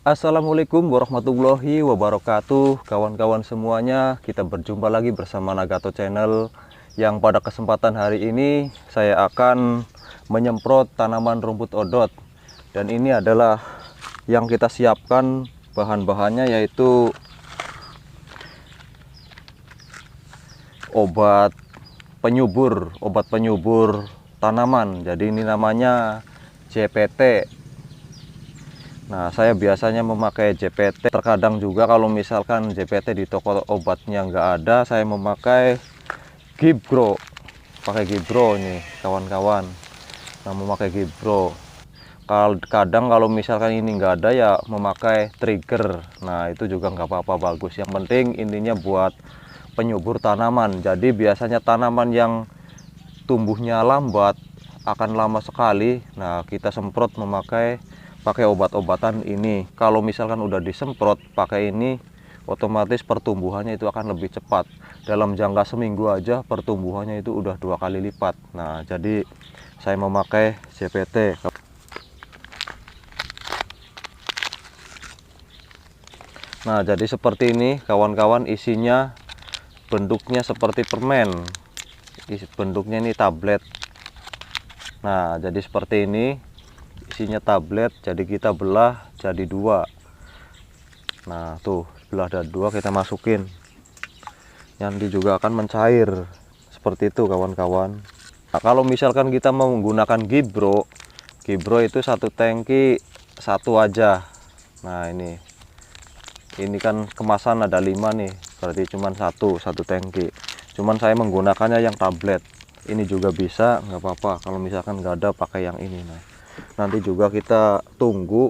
Assalamualaikum warahmatullahi wabarakatuh. Kawan-kawan semuanya, kita berjumpa lagi bersama Nagato Channel. Yang pada kesempatan hari ini saya akan menyemprot tanaman rumput odot. Dan ini adalah yang kita siapkan, bahan-bahannya yaitu obat penyubur tanaman. Jadi ini namanya JPT. Nah, saya biasanya memakai JPT. Terkadang juga kalau misalkan JPT di toko obatnya nggak ada, saya memakai Gibro. Pakai Gibro nih, kawan-kawan. Nah, memakai Gibro. Kadang kalau misalkan ini nggak ada, ya memakai Trigger. Nah, itu juga nggak apa-apa, bagus. Yang penting intinya buat penyubur tanaman. Jadi biasanya tanaman yang tumbuhnya lambat, akan lama sekali. Nah, kita semprot pakai obat-obatan ini. Kalau misalkan udah disemprot pakai ini, otomatis pertumbuhannya itu akan lebih cepat. Dalam jangka seminggu aja pertumbuhannya itu udah 2 kali lipat. Nah, jadi saya memakai JPT. Nah, jadi seperti ini kawan-kawan, isinya bentuknya seperti permen. Bentuknya ini tablet. Nah, jadi seperti ini isinya tablet, jadi kita belah jadi 2. Nah, tuh belah jadi 2, kita masukin. Nanti juga akan mencair seperti itu, kawan-kawan. Nah, kalau misalkan kita mau menggunakan Gibro itu satu tangki satu aja. Nah, ini kan kemasan ada 5 nih, berarti cuman satu tangki. Cuman saya menggunakannya yang tablet. Ini juga bisa, nggak apa-apa. Kalau misalkan nggak ada, pakai yang ini. Nah, nanti juga kita tunggu.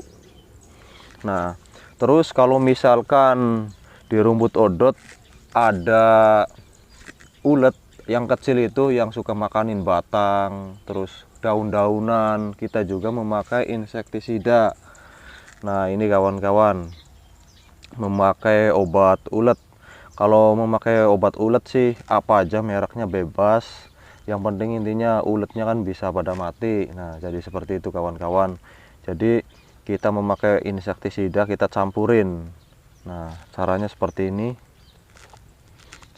Nah, terus kalau misalkan di rumput odot ada ulet yang kecil itu yang suka makanin batang, terus daun-daunan, kita juga memakai insektisida. Nah, ini kawan-kawan, memakai obat ulet. Kalau memakai obat ulet sih apa aja mereknya bebas, yang penting intinya uletnya kan bisa pada mati. Nah, jadi seperti itu kawan-kawan. Jadi kita memakai insektisida, kita campurin. Nah, caranya seperti ini.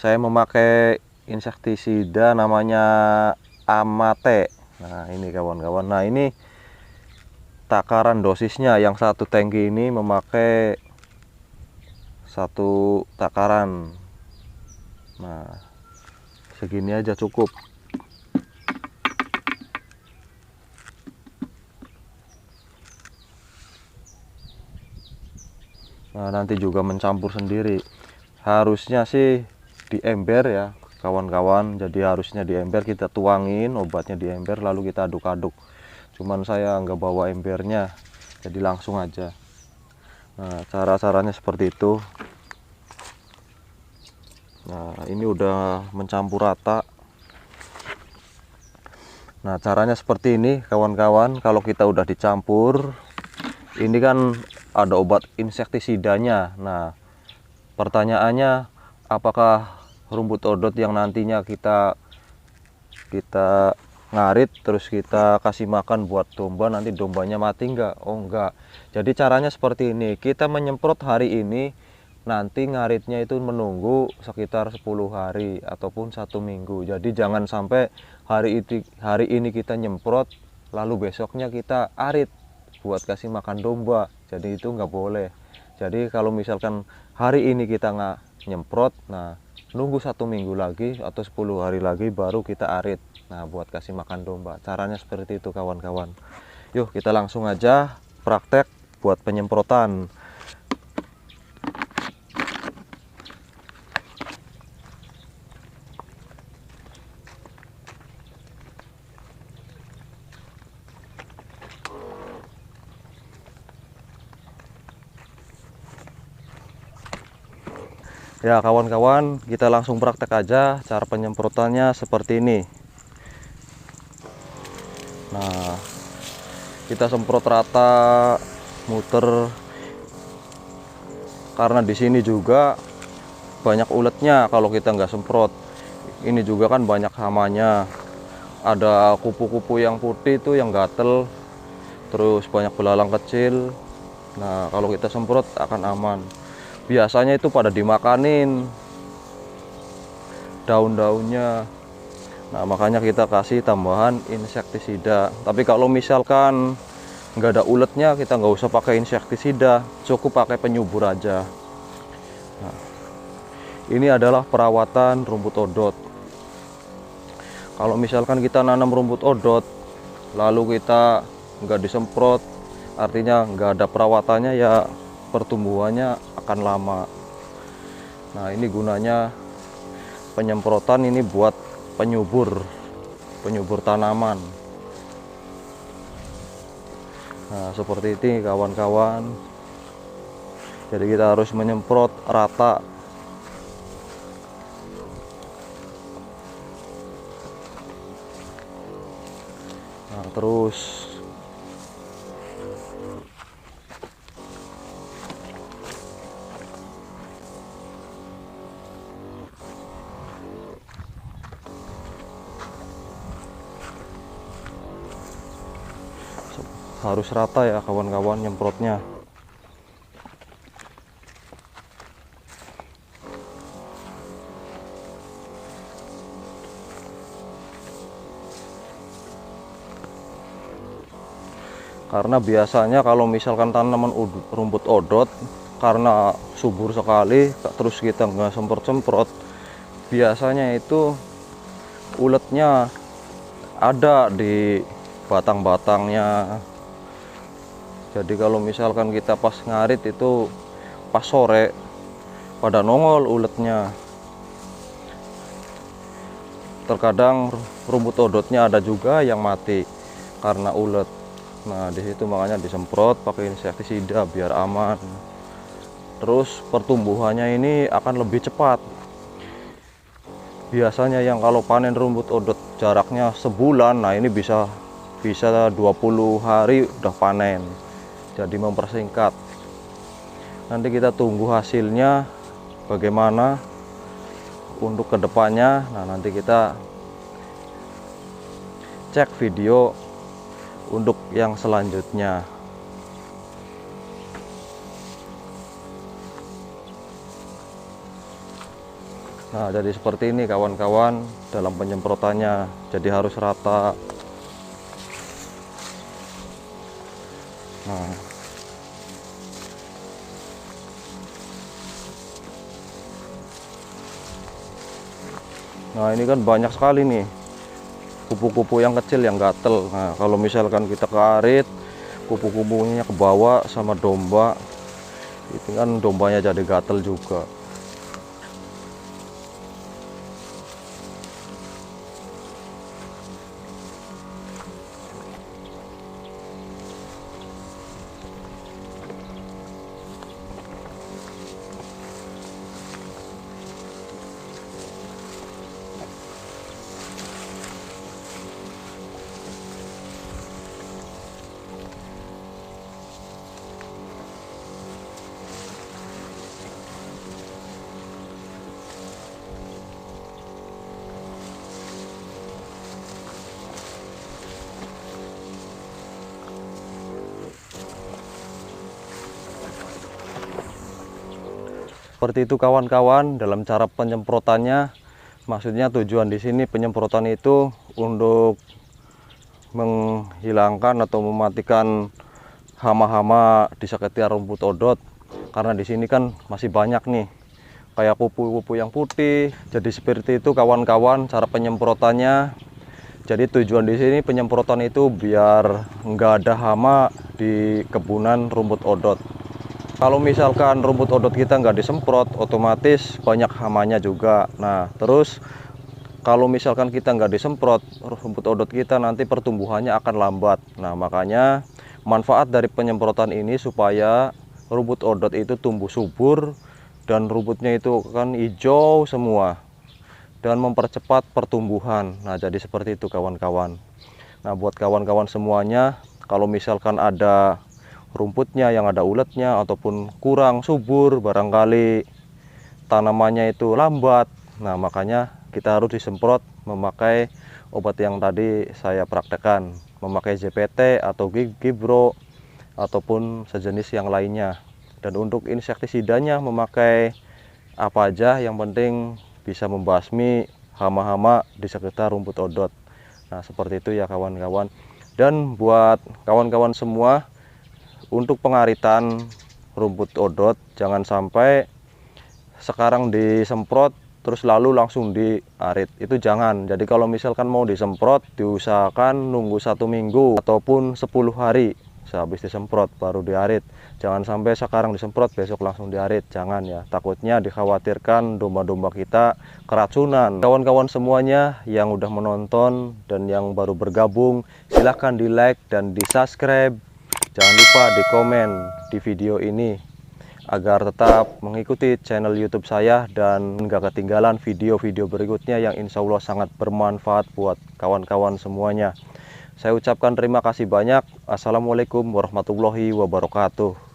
Saya memakai insektisida namanya Amate. Nah, ini kawan-kawan. Nah, ini takaran dosisnya. Yang satu tangki ini memakai 1 takaran. Nah, segini aja cukup. Nah, nanti juga mencampur sendiri. Harusnya sih di ember ya kawan-kawan. Jadi harusnya di ember, kita tuangin obatnya di ember lalu kita aduk-aduk. Cuman saya nggak bawa embernya, jadi langsung aja. Nah, caranya seperti itu. Nah, ini udah mencampur rata. Nah, caranya seperti ini kawan-kawan. Kalau kita udah dicampur, ini kan ada obat insektisidanya. Nah, pertanyaannya, apakah rumput odot yang nantinya kita ngarit terus kita kasih makan buat domba, nanti dombanya mati nggak? Oh, enggak. Jadi caranya seperti ini, kita menyemprot hari ini, nanti ngaritnya itu menunggu sekitar 10 hari ataupun 1 minggu. Jadi jangan sampai hari ini kita nyemprot lalu besoknya kita arit buat kasih makan domba. Jadi itu nggak boleh. Jadi kalau misalkan hari ini kita nggak nyemprot, nah nunggu 1 minggu lagi atau 10 hari lagi baru kita arit. Nah, buat kasih makan domba. Caranya seperti itu kawan-kawan. Yuk kita langsung aja praktek buat penyemprotan. Ya kawan-kawan, kita langsung praktek aja. Cara penyemprotannya seperti ini. Nah, kita semprot rata, muter, karena di sini juga banyak uletnya. Kalau kita nggak semprot, ini juga kan banyak hamanya. Ada kupu-kupu yang putih itu yang gatel, terus banyak belalang kecil. Nah, kalau kita semprot akan aman. Biasanya itu pada dimakanin daun-daunnya. Nah, makanya kita kasih tambahan insektisida. Tapi kalau misalkan nggak ada uletnya, kita nggak usah pakai insektisida, cukup pakai penyubur aja. Nah, ini adalah perawatan rumput odot. Kalau misalkan kita nanam rumput odot lalu kita nggak disemprot, artinya nggak ada perawatannya, ya pertumbuhannya akan lama. Nah, ini gunanya penyemprotan ini buat penyubur tanaman. Nah, seperti ini kawan-kawan. Jadi kita harus menyemprot rata. Nah, terus harus rata ya kawan-kawan nyemprotnya. Karena biasanya kalau misalkan tanaman rumput odot karena subur sekali terus kita nggak semprot-semprot, biasanya itu uletnya ada di batang-batangnya. Jadi kalau misalkan kita pas ngarit itu pas sore pada nongol uletnya. Terkadang rumput odotnya ada juga yang mati karena ulet. Nah, di situ makanya disemprot pakai insektisida biar aman. Terus pertumbuhannya ini akan lebih cepat. Biasanya yang kalau panen rumput odot jaraknya sebulan, nah ini bisa 20 hari udah panen. Jadi mempersingkat. Nanti kita tunggu hasilnya bagaimana untuk kedepannya. Nah, nanti kita cek video untuk yang selanjutnya. Nah, jadi seperti ini kawan-kawan dalam penyemprotannya. Jadi harus rata. Nah, ini kan banyak sekali nih kupu-kupu yang kecil yang gatel. Nah, kalau misalkan kita kearit, kupu-kupunya kebawa sama domba, itu kan dombanya jadi gatel juga. Seperti itu kawan-kawan dalam cara penyemprotannya. Maksudnya tujuan di sini penyemprotan itu untuk menghilangkan atau mematikan hama-hama di sekitar rumput odot. Karena di sini kan masih banyak nih kayak kupu-kupu yang putih. Jadi seperti itu kawan-kawan cara penyemprotannya. Jadi tujuan di sini penyemprotan itu biar nggak ada hama di kebunan rumput odot. Kalau misalkan rumput odot kita nggak disemprot, otomatis banyak hamanya juga. Nah, terus kalau misalkan kita nggak disemprot, rumput odot kita nanti pertumbuhannya akan lambat. Nah, makanya manfaat dari penyemprotan ini supaya rumput odot itu tumbuh subur dan rumputnya itu kan hijau semua dan mempercepat pertumbuhan. Nah, jadi seperti itu kawan-kawan. Nah, buat kawan-kawan semuanya, kalau misalkan ada rumputnya yang ada uletnya ataupun kurang subur, barangkali tanamannya itu lambat, nah makanya kita harus disemprot memakai obat yang tadi saya praktekkan, memakai ZPT atau Gibro ataupun sejenis yang lainnya. Dan untuk insektisidanya memakai apa aja, yang penting bisa membasmi hama-hama di sekitar rumput odot. Nah, seperti itu ya kawan-kawan. Dan buat kawan-kawan semua, untuk pengaritan rumput odot jangan sampai sekarang disemprot terus lalu langsung diarit, itu jangan. Jadi kalau misalkan mau disemprot, diusahakan nunggu 1 minggu ataupun 10 hari sehabis disemprot baru diarit. Jangan sampai sekarang disemprot besok langsung diarit, jangan ya, takutnya dikhawatirkan domba-domba kita keracunan. Kawan-kawan semuanya yang udah menonton dan yang baru bergabung, silahkan di like dan di subscribe. Jangan lupa di komen di video ini agar tetap mengikuti channel YouTube saya dan nggak ketinggalan video-video berikutnya yang insya Allah sangat bermanfaat buat kawan-kawan semuanya. Saya ucapkan terima kasih banyak. Assalamualaikum warahmatullahi wabarakatuh.